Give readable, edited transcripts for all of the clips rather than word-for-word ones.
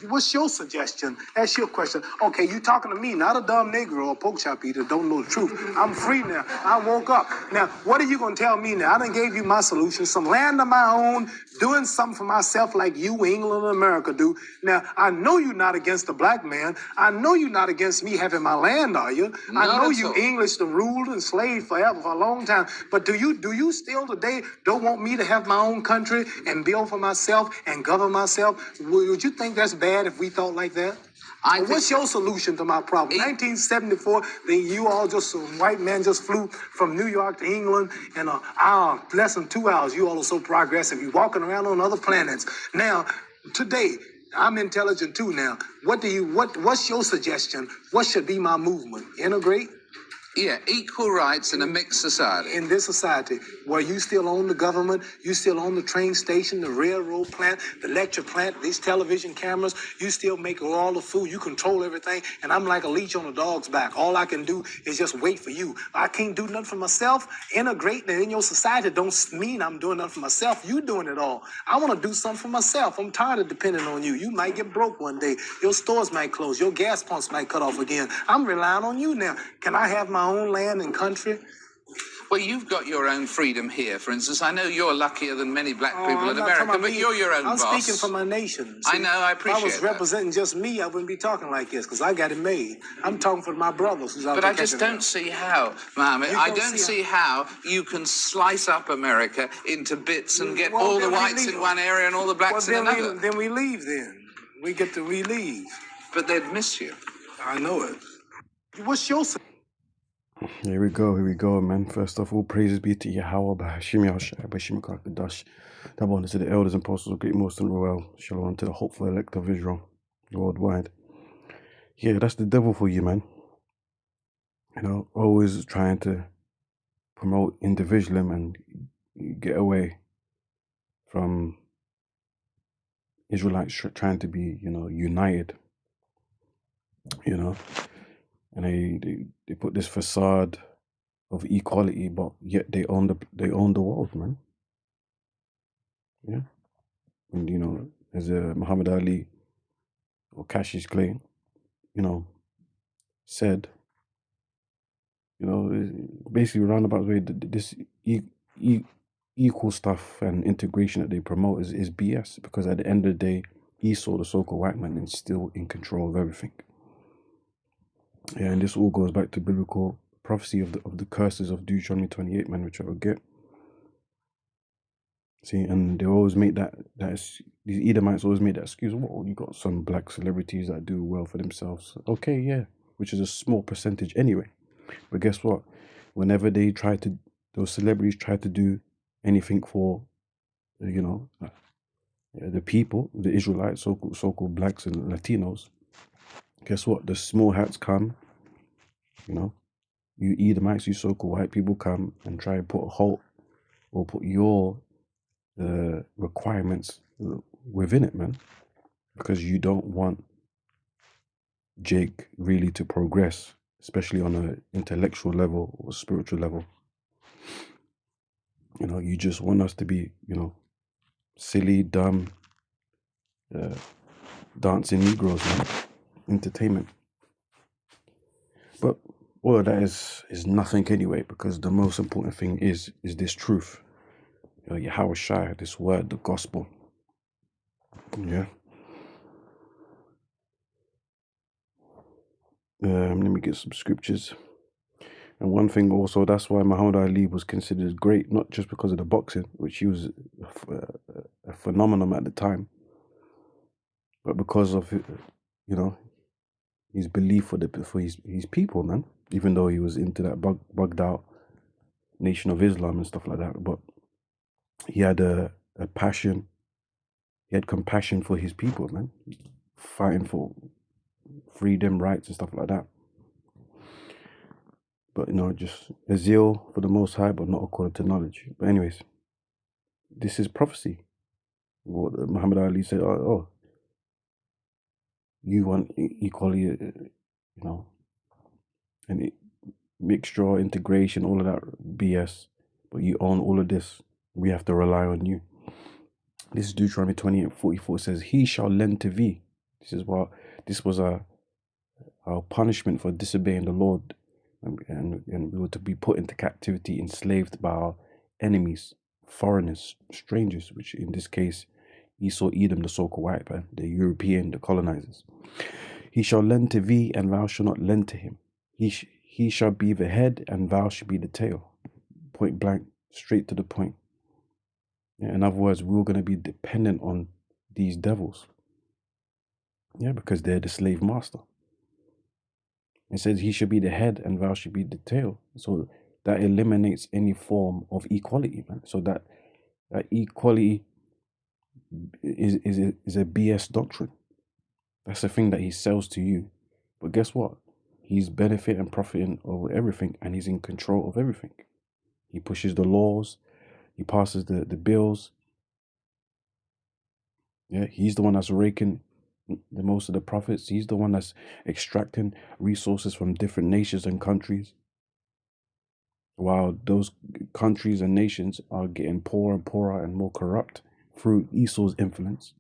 What's your suggestion? That's your question. Okay, you talking to me, not a dumb Negro or pork chop eater, don't know the truth. I'm free now. I woke up. Now, what are you going to tell me now? I done gave you my solution, some land of my own, doing something for myself like you, England, and America do. Now, I know you're not against the black man. I know you're not against me having my land, are you? I know you English the ruled and slaved forever for a long time. But do you still today don't want me to have my own country and build for myself and govern myself? Would you think that's bad if we thought like that? What's your solution to my problem? 1974, then you all just, some white man just flew from New York to England in an hour, less than 2 hours. You all are so progressive. You're walking around on other planets. Now, today, I'm intelligent too now. What's your suggestion? What should be my movement? Integrate? Yeah, equal rights in a mixed society. In this society, where you still own the government, you still own the train station, the railroad plant, the lecture plant, these television cameras, you still make all the food, you control everything, and I'm like a leech on a dog's back. All I can do is just wait for you. I can't do nothing for myself. Integrating in your society don't mean I'm doing nothing for myself. You doing it all. I want to do something for myself. I'm tired of depending on you. You might get broke one day. Your stores might close. Your gas pumps might cut off again. I'm relying on you now. Can I have my own land and country? Well, you've got your own freedom here, for instance. I know you're luckier than many black people in America, but you're your own boss. I'm speaking for my nation. See, I know, I appreciate that. If I was representing just me, I wouldn't be talking like this, because I got it made. I'm talking for my brothers who's out there. But I just don't see how, Mohammed, I don't see how you can slice up America into bits and get all the whites in one area and all the blacks in another. Then we leave then. We leave. But they'd miss you. I know it. What's your... Here we go, man. First off, all praises be to Yahweh, Bahashim Yahushua, Bashim Kakadash. Double honor to the elders and apostles of Great Most and Royal. Shalom to the hopeful elect of Israel worldwide. Yeah, that's the devil for you, man. You know, always trying to promote individualism and get away from Israelites trying to be, united. And they put this facade of equality, but yet they own the world, man. Yeah, and as Muhammad Ali or Cassius Clay, said, basically roundabout way, this equal stuff and integration that they promote is BS, because at the end of the day, Esau, the so-called white man, is still in control of everything. Yeah, and this all goes back to biblical prophecy of the curses of Deuteronomy 28, man, which I will get. See, and they always make these Edomites always make that excuse. Well, you got some black celebrities that do well for themselves. Okay, yeah, which is a small percentage anyway. But guess what? Whenever those celebrities try to do anything for, the people, the Israelites, so-called blacks and Latinos, guess what? The small hats come, you Edomites, you so-called white people come and try to put a halt or put your requirements within it, man, because you don't want Jake really to progress, especially on an intellectual level or spiritual level. You just want us to be, silly, dumb, dancing Negroes, man. Entertainment. But all of that is nothing anyway, because the most important thing is this truth. Yahweh Shai, this word, the gospel. Yeah. Let me get some scriptures. And one thing also, that's why Muhammad Ali was considered great, not just because of the boxing, which he was a phenomenon at the time, but because of his belief for his people, man. Even though he was into that bugged out Nation of Islam and stuff like that, but he had a passion. He had compassion for his people, man, fighting for freedom, rights, and stuff like that. But just a zeal for the Most High, but not according to knowledge. But anyways, this is prophecy. What Muhammad Ali said, oh, you want equality, and mixture, integration, all of that BS, but you own all of this. We have to rely on you. This is Deuteronomy 28:44. Says, he shall lend to thee. This was our punishment for disobeying the Lord, and we were to be put into captivity, enslaved by our enemies, foreigners, strangers, which in this case, Esau, Edom, the so-called white man, the European, the colonizers. He shall lend to thee, and thou shalt not lend to him. He shall be the head, and thou shalt be the tail. Point blank, straight to the point. Yeah, in other words, we're going to be dependent on these devils. Yeah, because they're the slave master. It says he should be the head and thou should be the tail. So that eliminates any form of equality, man. So that equality is a BS doctrine. That's the thing that he sells to you. But guess what? He's benefiting and profiting over everything, and he's in control of everything. He pushes the laws, he passes the bills. Yeah, he's the one that's raking the most of the profits. He's the one that's extracting resources from different nations and countries, while those countries and nations are getting poorer and poorer and more corrupt through Esau's influence.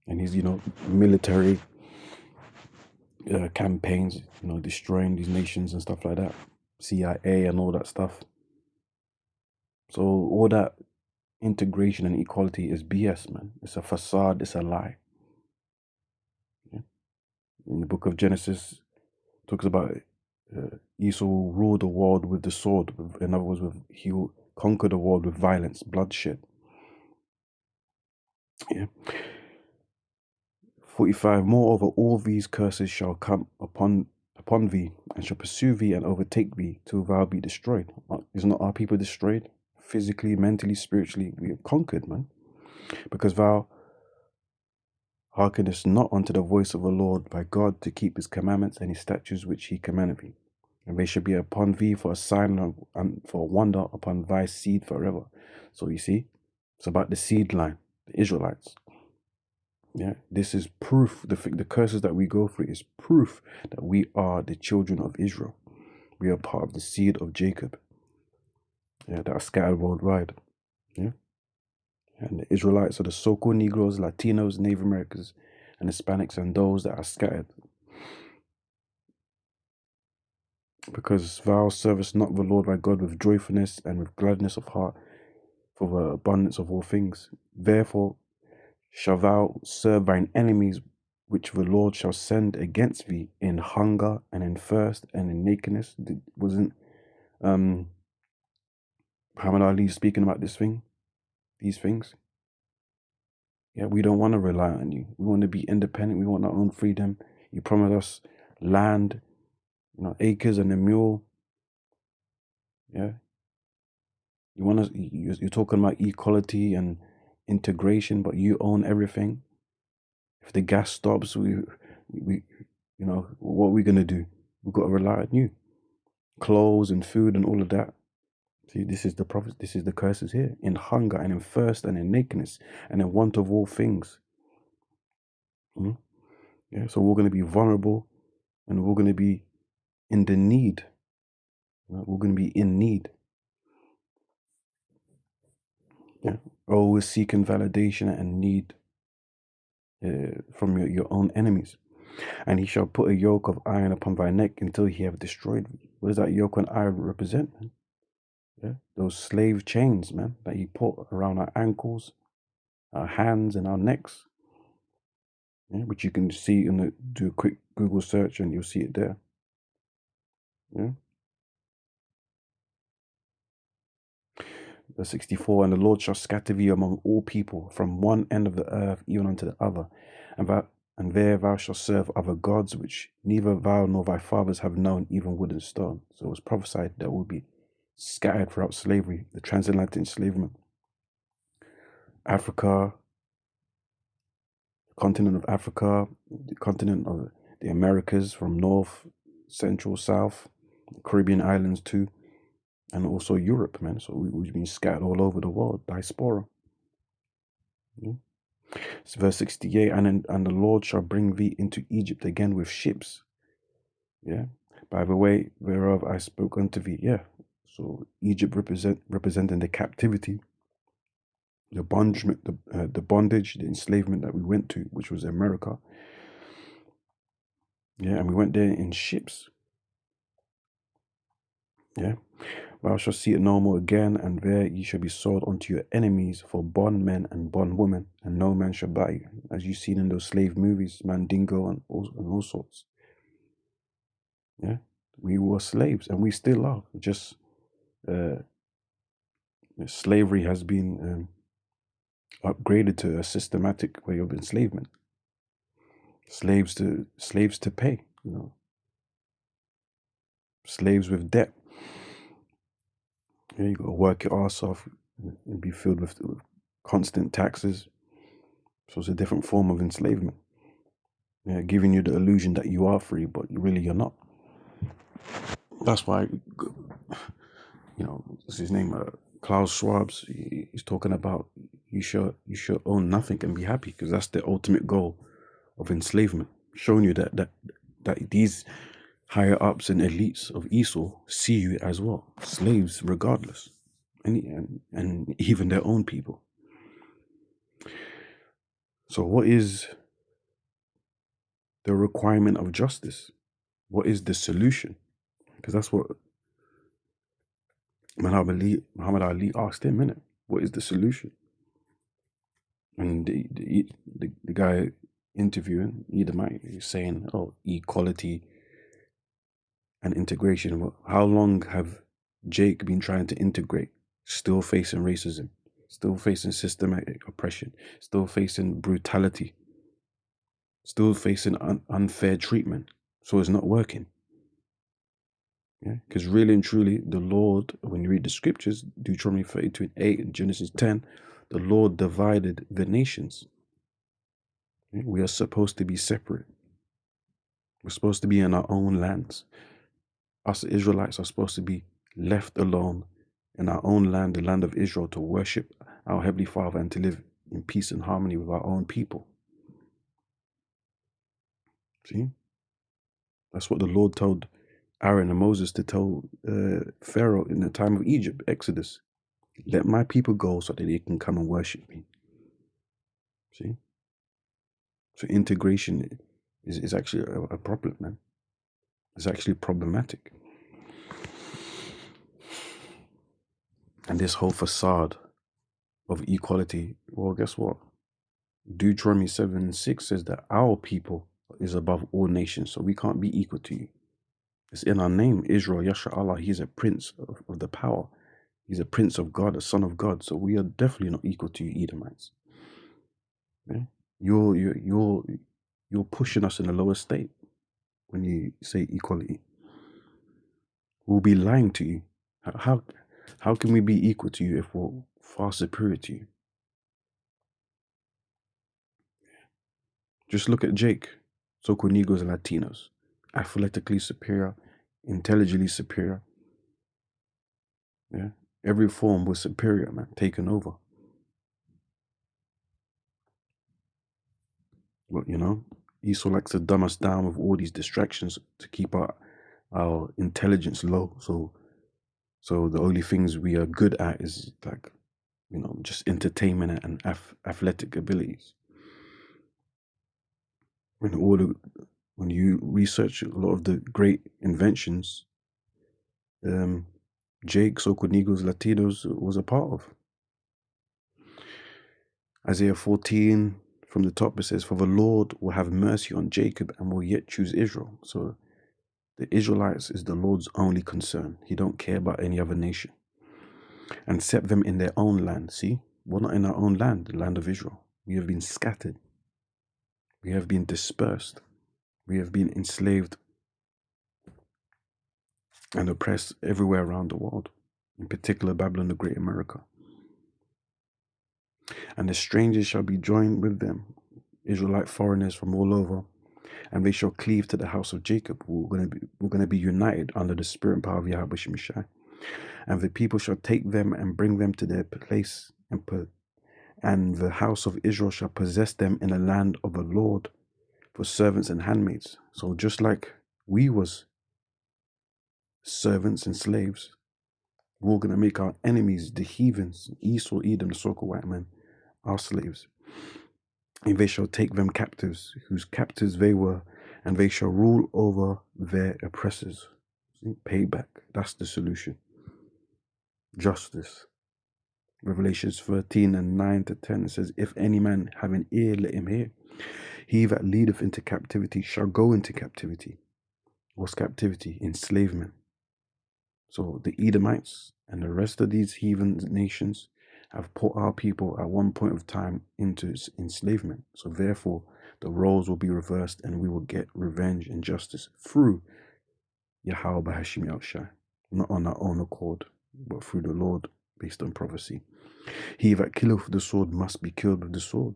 And his, military campaigns, destroying these nations and stuff like that, CIA and all that stuff. So all that integration and equality is BS, man. It's a facade. It's a lie. Yeah? In the book of Genesis, it talks about Esau will rule the world with the sword. In other words, he will conquer the world with violence, bloodshed. Yeah. 45. Moreover, all these curses shall come upon thee, and shall pursue thee and overtake thee till thou be destroyed. Is not our people destroyed? Physically, mentally, spiritually, we have conquered, man. Because thou hearkenest not unto the voice of the Lord thy God to keep his commandments and his statutes which he commanded thee. And they shall be upon thee for a sign and for a wonder upon thy seed forever. So you see, it's about the seed line, the Israelites. Yeah, this is proof. The curses that we go through is proof that we are the children of Israel. We are part of the seed of Jacob. Yeah, that are scattered worldwide. Yeah, and the Israelites are the so-called Negroes, Latinos, Native Americans, and Hispanics, and those that are scattered. Because thou servest not the Lord thy God with joyfulness and with gladness of heart, for the abundance of all things. Therefore shall thou serve thine enemies, which the Lord shall send against thee in hunger and in thirst and in nakedness. Wasn't Muhammad Ali speaking about these things? Yeah, we don't want to rely on you. We want to be independent. We want our own freedom. You promised us land, acres and a mule. Yeah. You're talking about equality and integration, but you own everything. If the gas stops, what are we gonna do? We've got to rely on you. Clothes and food and all of that. See, this is the prophet. This is the curses here: in hunger and in thirst and in nakedness and in want of all things. Yeah, so we're gonna be vulnerable, and we're gonna be in the need. We're gonna be in need. Yeah, always seeking validation and need from your own enemies. And he shall put a yoke of iron upon thy neck until he have destroyed thee. What does that yoke of iron represent, man? Yeah, those slave chains, man, that he put around our ankles, our hands, and our necks. Yeah, which you can see do a quick Google search and you'll see it there. Yeah. Verse 64, and the Lord shall scatter thee among all people, from one end of the earth even unto the other, and there thou shalt serve other gods, which neither thou nor thy fathers have known, even wood and stone. So it was prophesied that will be scattered throughout slavery, the transatlantic enslavement. Africa, the continent of Africa, the continent of the Americas, from north, central, south, the Caribbean islands too, and also Europe, man. So we've been scattered all over the world, diaspora. Yeah. It's verse 68, and the Lord shall bring thee into Egypt again with ships. Yeah, by the way whereof I spoke unto thee. Yeah, so Egypt representing the captivity the bondage, the enslavement that we went to, which was America. Yeah, and we went there in ships. Yeah. Thou shalt see it no more again, and there ye shall be sold unto your enemies for bondmen and bondwomen, and no man shall buy you. As you've seen in those slave movies, Mandingo and all sorts. Yeah. We were slaves, and we still are. Just slavery has been upgraded to a systematic way of enslavement. Slaves to pay, slaves with debt. Yeah, you got to work your ass off and be filled with constant taxes. So it's a different form of enslavement. Yeah, giving you the illusion that you are free, but really you're not. That's why, what's his name? Klaus Schwab's. He's talking about you should own nothing and be happy, because that's the ultimate goal of enslavement. Showing you that these higher ups and elites of Esau see you as well, slaves regardless, and even their own people. So what is the requirement of justice? What is the solution? Because that's what Muhammad Ali asked him, innit? What is the solution? And the guy interviewing Edomite is saying, oh, equality and integration. Well, how long have Jake been trying to integrate, still facing racism, still facing systematic oppression, still facing brutality, still facing unfair treatment? So it's not working. Yeah, because really and truly, the Lord, when you read the scriptures, Deuteronomy 32:8 and Genesis 10, the Lord divided the nations. Yeah, we are supposed to be separate. We're supposed to be in our own lands. Us Israelites are supposed to be left alone in our own land, the land of Israel, to worship our Heavenly Father and to live in peace and harmony with our own people. See? That's what the Lord told Aaron and Moses to tell Pharaoh in the time of Egypt, Exodus. Let my people go so that they can come and worship me. See? So integration is actually a problem, man. It's actually problematic. And this whole facade of equality, well, guess what? Deuteronomy 7:6 says that our people is above all nations, so we can't be equal to you. It's in our name, Israel, Yasha Allah. He's a prince of the power. He's a prince of God, a son of God. So we are definitely not equal to you, Edomites. Yeah? You're pushing us in a lower state when you say equality. We'll be lying to you. How can we be equal to you if we're far superior to you? Just look at Jake, so-called Negroes and Latinos, athletically superior, intelligently superior. Yeah, every form was superior, man, taken over. But Esau likes to dumb us down with all these distractions to keep our intelligence low. So the only things we are good at is like, just entertainment and athletic abilities. When you research a lot of the great inventions, Jake, so-called Negroes, Latinos was a part of. Isaiah 14 from the top, it says, for the Lord will have mercy on Jacob and will yet choose Israel. So the Israelites is the Lord's only concern. He don't care about any other nation. And set them in their own land. See, we're not in our own land, the land of Israel. We have been scattered. We have been dispersed. We have been enslaved and oppressed everywhere around the world, in particular Babylon the Great America. And the strangers shall be joined with them, Israelite foreigners from all over, and they shall cleave to the house of Jacob. We're going to be united under the spirit and power of Yahweh Shemishai. And the people shall take them and bring them to their place, and the house of Israel shall possess them in the land of the Lord for servants and handmaids. So just like we was servants and slaves, we're going to make our enemies, the heathens, Esau, Edom, the so-called white man, our slaves. And they shall take them captives, whose captives they were, and they shall rule over their oppressors. See, payback, that's the solution. Justice. Revelations 13 and 9 to 10, it says, if any man have an ear, let him hear. He that leadeth into captivity shall go into captivity. What's captivity? Enslavement. So the Edomites and the rest of these heathen nations have put our people at one point of time into enslavement. So therefore, the roles will be reversed and we will get revenge and justice through Yahweh Bahashim Yahushai, not on our own accord, but through the Lord based on prophecy. He that killeth with the sword must be killed with the sword.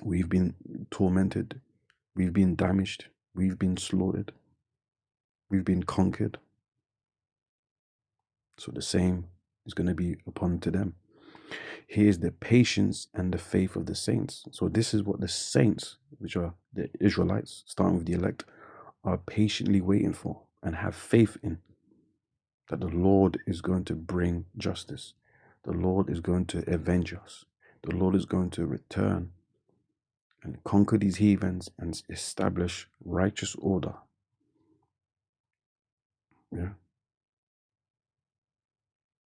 We've been tormented, we've been damaged, we've been slaughtered, we've been conquered. So the same is going to be upon to them. Here's the patience and the faith of the saints. So this is what the saints, which are the Israelites, starting with the elect, are patiently waiting for and have faith in, that the Lord is going to bring justice. The Lord is going to avenge us. The Lord is going to return and conquer these heathens and establish righteous order. Yeah.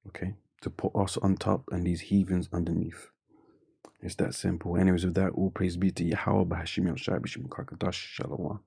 Okay. To put us on top and these heathens underneath. It's that simple. Anyways, with that, all praise be to Yahweh Bahashim Yahushai B'Shem Kakadash Shalom.